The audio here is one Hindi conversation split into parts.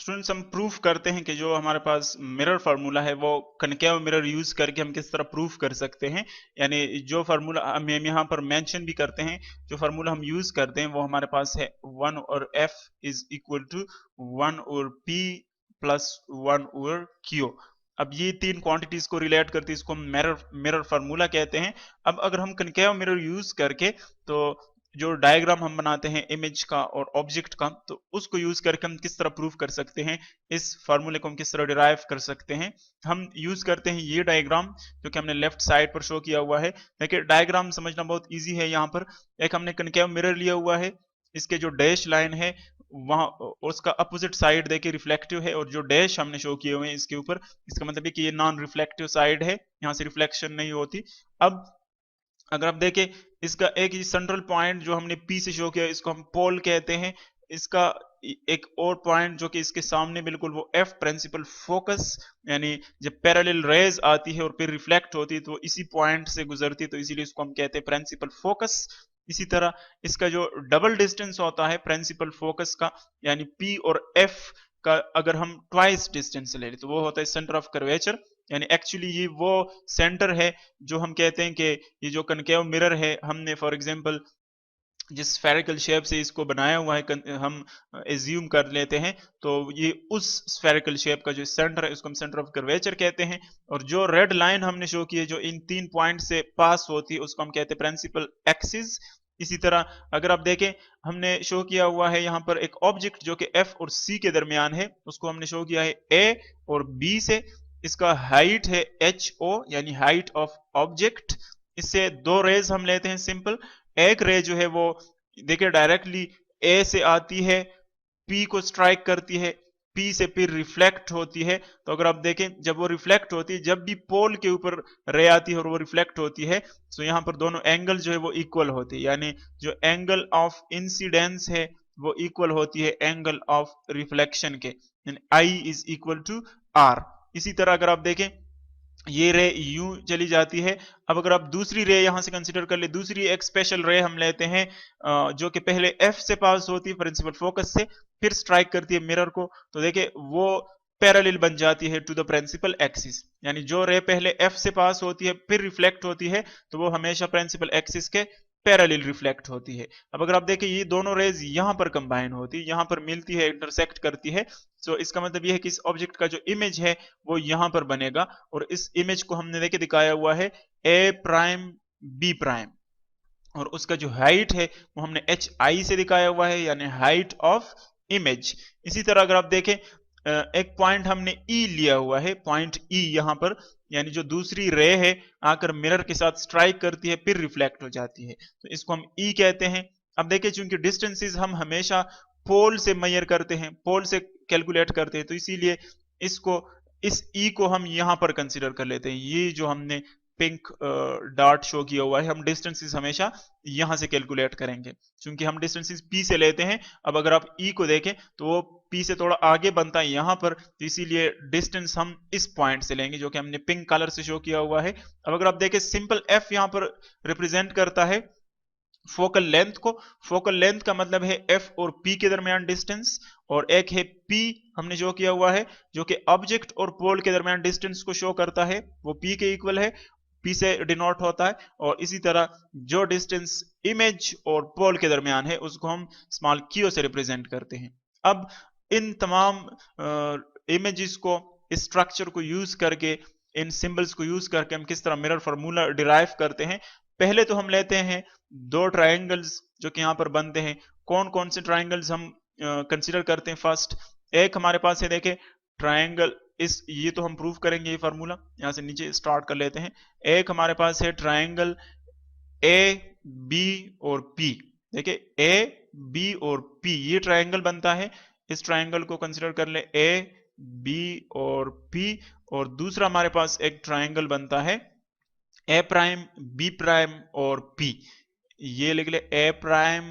स्टूडेंट्स हम प्रूफ करते हैं कि जो हमारे पास मिरर फार्मूला है वो कनकेव मिरर यूज करके हम किस तरह प्रूफ कर सकते हैं। यानी जो फार्मूला हम यहाँ पर मेंशन भी करते हैं, जो फार्मूला हम यूज करते हैं वो हमारे पास है 1 और f इज इक्वल टू 1 और p प्लस 1 और q। अब ये तीन क्वांटिटीज को रिलेट करते हैं, इसको हम मिरर मिरर फार्मूला कहते हैं। अब अगर हम कनकेव मिरर यूज करके तो जो डायग्राम हम बनाते हैं इमेज का और ऑब्जेक्ट का, तो उसको यूज करके हम किस तरह प्रूफ कर सकते हैं, इस फार्मूले को हम किस तरह डिराइव कर सकते हैं। हम यूज करते हैं ये डायग्राम जो कि हमने लेफ्ट साइड पर शो किया हुआ है। देखिए डायग्राम समझना बहुत इजी है। यहाँ पर एक हमने कनकेव मिरर लिया हुआ है, इसके जो डैश लाइन है वहां उसका अपोजिट साइड देखिए रिफ्लेक्टिव है, और जो डैश हमने शो किए हुए हैं इसके ऊपर, इसका मतलब है कि ये नॉन रिफ्लेक्टिव साइड है, यहाँ से रिफ्लेक्शन नहीं होती। अब अगर आप देखें इसका एक ही सेंट्रल पॉइंट जो हमने पी से शो किया इसको हम पोल कहते हैं। इसका एक और पॉइंट जो कि इसके सामने बिल्कुल वो एफ प्रिंसिपल फोकस, यानी जब पैरेलल रेज आती है और फिर रिफ्लेक्ट होती है तो इसी पॉइंट से गुजरती है, तो इसीलिए इसको हम कहते हैं प्रिंसिपल फोकस। इसी तरह इसका जो डबल डिस्टेंस होता है प्रिंसिपल फोकस का, यानी पी और एफ का अगर हम ट्वाइस डिस्टेंस ले लें तो वो होता है सेंटर ऑफ कर्वेचर। यानी एक्चुअली ये वो सेंटर है जो हम कहते हैं कि ये जो कनकेव मिरर है हमने फॉर एग्जांपल जिस स्फेरिकल शेप से इसको बनाया हुआ है हम एज्यूम कर लेते हैं, तो ये उस स्फेरिकल शेप का जो सेंटर है उसको हम सेंटर ऑफ कर्वेचर कहते हैं। और जो रेड लाइन हमने शो की है जो इन तीन पॉइंट से पास होती है उसको हम कहते हैं प्रिंसिपल एक्सिस। इसी तरह अगर आप देखें हमने शो किया हुआ है यहाँ पर एक ऑब्जेक्ट जो कि एफ और सी के दरमियान है, उसको हमने शो किया है ए और बी से। इसका हाइट है एच ओ यानी हाइट ऑफ ऑब्जेक्ट। इससे दो रेज हम लेते हैं सिंपल। एक रे जो है वो देखिए डायरेक्टली ए से आती है, पी को स्ट्राइक करती है, पी से फिर रिफ्लेक्ट होती है। तो अगर आप देखें जब वो रिफ्लेक्ट होती है, जब भी पोल के ऊपर रे आती है और वो रिफ्लेक्ट होती है, तो यहाँ पर दोनों एंगल जो है वो इक्वल होती है, यानी जो एंगल ऑफ इंसिडेंस है वो इक्वल होती है एंगल ऑफ रिफ्लेक्शन के, यानी I is equal to are. इसी तरह अगर आप देखें ये रे यूं चली जाती है। अब अगर आप दूसरी रे यहां से कंसीडर कर ले, दूसरी एक स्पेशल रे हम लेते हैं जो कि पहले एफ से पास होती है प्रिंसिपल फोकस से, फिर स्ट्राइक करती है मिरर को, तो देखिए वो पैरेलल बन जाती है टू द प्रिंसिपल एक्सिस। यानी जो रे पहले एफ से पास होती है फिर रिफ्लेक्ट होती है तो वो हमेशा प्रिंसिपल एक्सिस के पैरेलल रिफ्लेक्ट होती है। अब अगर आप देखें ये दोनों रेज यहां पर कंबाइन होती है, यहां पर मिलती है, इंटरसेक्ट करती है, तो इसका मतलब ये है कि इस ऑब्जेक्ट का जो इमेज है वो यहां पर बनेगा। और इस इमेज को हमने देखिए दिखाया हुआ है ए प्राइम बी प्राइम, और उसका जो हाइट है वो हमने एच आई से दिखाया हुआ है, यानी हाइट ऑफ इमेज। इसी तरह अगर आप देखें एक पॉइंट हमने ई लिया हुआ है, पॉइंट ई यहां पर, यानी जो दूसरी रे है आकर मिरर के साथ स्ट्राइक करती है फिर रिफ्लेक्ट हो जाती है, तो इसको हम ई कहते हैं। अब देखिए चूंकि डिस्टेंसेस हम हमेशा पोल से मेजर करते हैं, पोल से कैलकुलेट करते हैं, तो इसीलिए इसको इस ई को हम यहां पर कंसीडर कर लेते हैं। ये जो हमने पिंक डॉट शो किया हुआ है, हम डिस्टेंसेस हमेशा यहां से कैलकुलेट करेंगे क्योंकि हम डिस्टेंसेस पी से लेते हैं। अब अगर आप ई को देखें तो वो पी से थोड़ा आगे बनता है यहां पर, तो इसीलिए डिस्टेंस हम इस पॉइंट से लेंगे जो कि हमने पिंक कलर से शो किया हुआ है। अब अगर आप देखें सिंपल एफ यहां पर रिप्रेजेंट करता है फोकल लेंथ को। फोकल लेंथ का मतलब है एफ और पी के दरमियान डिस्टेंस, और एक है पी हमने जो किया हुआ है जो कि ऑब्जेक्ट और पोल के दरमियान डिस्टेंस को शो करता है, वो पी के इक्वल है, पी से डिनोट होता है। और इसी तरह जो डिस्टेंस इमेज और पोल के दरमियान है उसको हम स्मॉल क्यू से रिप्रेजेंट करते हैं। अब इन तमाम इमेजेस को, इस स्ट्रक्चर को यूज करके, इन सिंबल्स को यूज करके हम किस तरह मिरर फार्मूला डिराइव करते हैं। पहले तो हम लेते हैं दो ट्रायंगल्स जो कि यहाँ पर बनते हैं। कौन कौन से ट्रायंगल्स हम कंसीडर करते हैं? फर्स्ट एक हमारे पास है देखे ट्रायंगल, इस ये तो हम प्रूव करेंगे ये फार्मूला, यहाँ से नीचे स्टार्ट कर लेते हैं। एक हमारे पास है ट्रायंगल ए बी और पी। देखिए ए बी और पी ये ट्रायंगल बनता है। इस ट्रायंगल को कंसीडर कर ले ए बी और पी। और दूसरा हमारे पास एक ट्रायंगल बनता है ए प्राइम बी प्राइम और पी। ये लिख ले ए प्राइम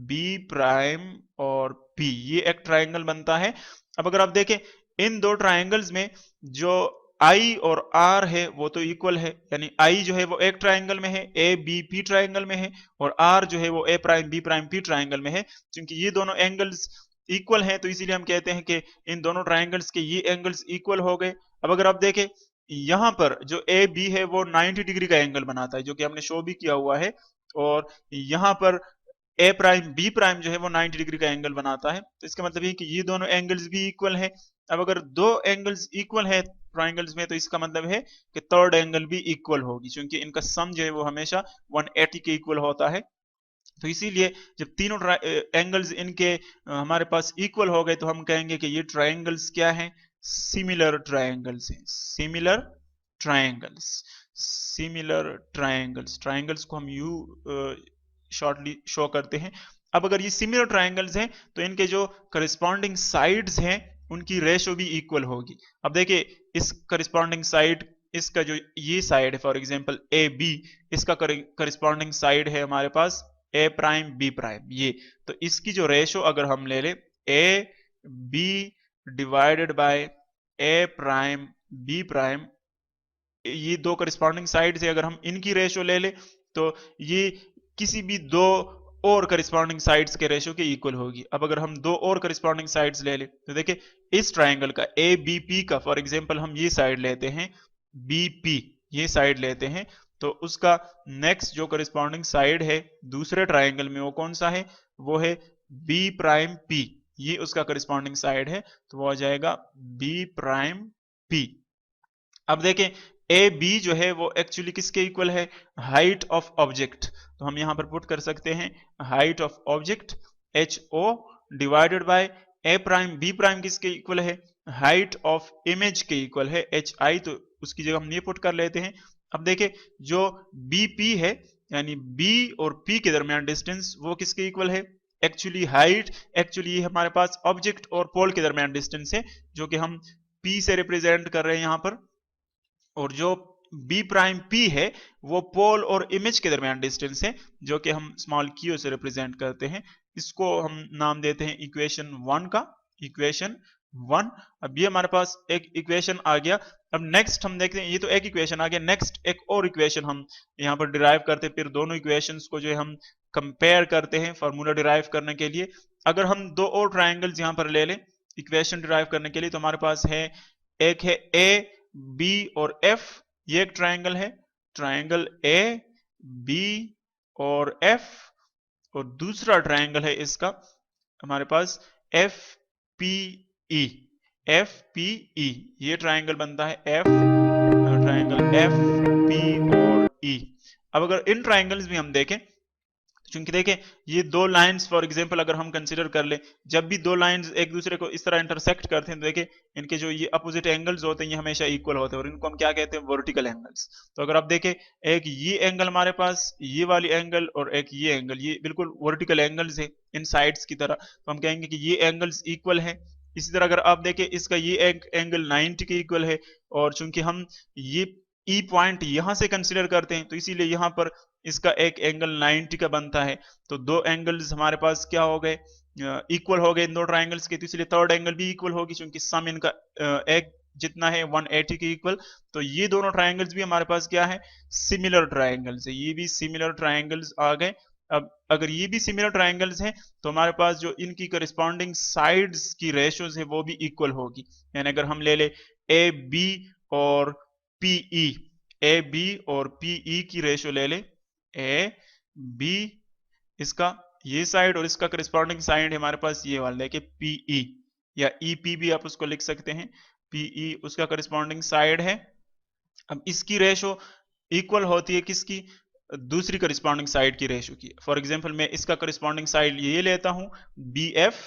बी प्राइम और पी, ये एक ट्रायंगल बनता है। अब अगर आप देखें इन दो ट्रायंगल्स में जो आई और आर है वो तो इक्वल है, यानी आई जो है वो एक ट्रायंगल में है, ए बी पी ट्रायंगल में है, और आर जो है वो A prime B prime P triangle में है। क्योंकि ये दोनों एंगल्स इक्वल है, तो इसीलिए हम कहते हैं कि इन दोनों ट्राइंगल्स के ये एंगल्स इक्वल हो गए। अब अगर आप देखें यहां पर जो ए बी है वो 90 डिग्री का एंगल बनाता है, जो कि हमने शो भी किया हुआ है, और यहाँ पर ए प्राइम बी प्राइम जो है वो 90 डिग्री का एंगल बनाता है। तो इसका मतलब ये कि ये दोनों एंगल्स भी इक्वल है। अब अगर दो एंगल्स इक्वल है ट्राइंगल्स में, तो इसका मतलब है कि थर्ड एंगल भी इक्वल होगी, क्योंकि इनका सम जो है वो हमेशा 180 के इक्वल होता है। तो इसीलिए जब तीनों एंगल्स इनके हमारे पास इक्वल हो गए, तो हम कहेंगे कि ये ट्राइंगल्स क्या हैं, सिमिलर ट्राइंगल्स हैं। Similar triangles, similar triangles, triangles को हम यू शॉर्टली शो करते हैं। अब अगर ये सिमिलर ट्राइंगल्स हैं, तो इनके जो करस्पॉन्डिंग साइड्स हैं उनकी रेशो भी इक्वल होगी। अब देखिए इस करस्पॉन्डिंग साइड, इसका जो ये साइड है फॉर एग्जांपल ए बी, इसका करस्पॉन्डिंग साइड है हमारे पास ए प्राइम बी प्राइम, ये तो इसकी जो रेशो अगर हम ले लें A B divided by A prime B prime, ये दो करस्पॉन्डिंग साइड से अगर हम इनकी रेशो ले लें, तो ये किसी भी दो और करस्पॉन्डिंग साइड्स के रेशो के इक्वल होगी। अब अगर हम दो और करस्पॉन्डिंग साइड्स ले लें, तो देखिए इस ट्राइंगल का ए बी पी का फॉर एग्जांपल हम ये साइड लेते हैं बी पी, ये साइड लेते हैं, तो उसका नेक्स्ट जो करस्पॉन्डिंग साइड है दूसरे ट्राइंगल में वो कौन सा है, वो है बी प्राइम पी, ये उसका करस्पॉन्डिंग साइड है, तो वो आ जाएगा बी प्राइम पी। अब देखें ए बी जो है वो एक्चुअली किसके इक्वल है, हाइट ऑफ ऑब्जेक्ट, तो हम यहां पर पुट कर सकते हैं height of object H O divided by A prime B prime किसके इक्वल है, हाइट ऑफ इमेज के इक्वल है एच आई, तो उसकी जगह हम ये पुट कर लेते हैं। अब देखें जो बी पी है यानी बी और पी के दरमियान डिस्टेंस वो किसके इक्वल है, एक्चुअली हाइट, एक्चुअली हमारे पास ऑब्जेक्ट और पोल के दरमियान डिस्टेंस है, जो कि हम पी से रिप्रेजेंट कर रहे हैं यहां पर, और जो बी प्राइम पी है वो पोल और इमेज के दरमियान डिस्टेंस है, जो कि हम स्मॉल क्यू से रिप्रेजेंट करते हैं। इसको हम नाम देते हैं इक्वेशन 1 का, इक्वेशन 1। अब ये हमारे पास एक इक्वेशन आ गया। अब नेक्स्ट हम देखते हैं, ये तो एक इक्वेशन आ गया, नेक्स्ट एक और इक्वेशन हम यहाँ पर डिराइव करते हैं, फिर दोनों इक्वेशंस को जो है हम कंपेयर करते हैं फार्मूला डिराइव करने के लिए। अगर हम दो और ट्राइंगल्स यहाँ पर ले लें इक्वेशन डिराइव करने के लिए, तो हमारे पास है एक है ए बी और एफ, ये एक ट्राइंगल है, ट्राइंगल ए बी और एफ, और दूसरा ट्राइंगल है इसका हमारे पास F P E, F P E, ये ट्राइंगल बनता है एफ, ट्राइंगल एफ पी और ई। अब अगर इन ट्राइंगल्स भी हम देखें, क्योंकि देखें ये दो लाइंस फॉर एग्जांपल अगर हम कंसीडर कर ले, जब भी दो लाइंस एक दूसरे को इस तरह इंटरसेक्ट करते हैं, तो देखें इनके जो ये अपोजिट एंगल्स होते हैं ये हमेशा इक्वल होते हैं, और इनको हम क्या कहते हैं, वर्टिकल एंगल्स। तो अगर आप देखें एक ये एंगल हमारे पास, ये वाली एंगल और एक ये एंगल, ये बिल्कुल वर्टिकल एंगल्स है इन साइड्स की तरह, तो हम कहेंगे कि ये एंगल्स इक्वल है। इसी तरह अगर आप देखें इसका ये एक एंगल 90 के इक्वल है, और चूंकि हम ये ई पॉइंट यहां से कंसिडर करते हैं, तो इसीलिए यहां पर इसका एक एंगल 90 का बनता है। तो दो एंगल्स हमारे पास क्या हो गए, इक्वल हो गए इन दो ट्राइंगल्स के, तो इसलिए थर्ड एंगल भी इक्वल होगी, क्योंकि सम इनका एक जितना है 180 के इक्वल। तो ये दोनों ट्राइंगल्स भी हमारे पास क्या है, सिमिलर ट्राइंगल्स है, ये भी सिमिलर ट्राइंगल्स आ गए। अब अगर ये भी सिमिलर ट्राइंगल्स हैं, तो हमारे पास जो इनकी करस्पॉन्डिंग साइड्स की रेशोज है वो भी इक्वल होगी। यानी अगर हम ले ले ए बी और पीई, ए बी और पीई की रेशो ले ले, ए बी इसका ये साइड और इसका करस्पॉन्डिंग साइड है हमारे पास ये वाला, देखिए पीई या ईपी भी आप उसको लिख सकते हैं, पीई उसका करस्पॉन्डिंग साइड है। अब इसकी रेशो इक्वल होती है किसकी, दूसरी करस्पॉन्डिंग साइड की रेशो की। फॉर एग्जांपल मैं इसका करस्पॉन्डिंग साइड ये लेता हूं बी एफ,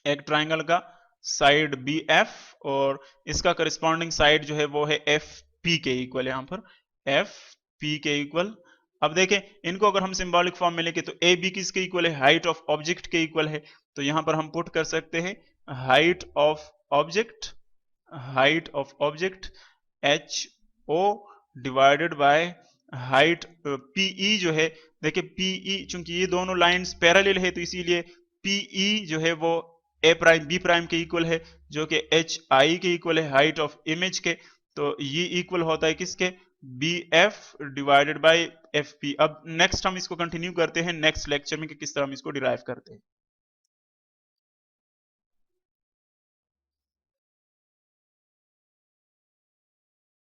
एक ट्राइंगल का साइड बी एफ, और इसका करस्पॉन्डिंग साइड जो है वो है एफ पी के इक्वल, यहां पर एफ पी के इक्वल। अब देखें इनको अगर हम सिंबॉलिक फॉर्म में लेके, तो ए बी किसके इक्वल है, हाइट ऑफ ऑब्जेक्ट के इक्वल है, तो यहां पर हम पुट कर सकते हैं height of object, height of object H O divided by height PE जो है, देखिए पीई चूंकि ये दोनों लाइंस पैरेलल है, तो इसीलिए पीई जो है वो ए प्राइम बी प्राइम के इक्वल है, जो कि एच आई के इक्वल है हाइट ऑफ इमेज के। तो ये इक्वल होता है किसके, B F divided by F P. अब नेक्स्ट हम इसको कंटिन्यू करते हैं नेक्स्ट लेक्चर में कि किस तरह हम इसको डिराइव करते हैं।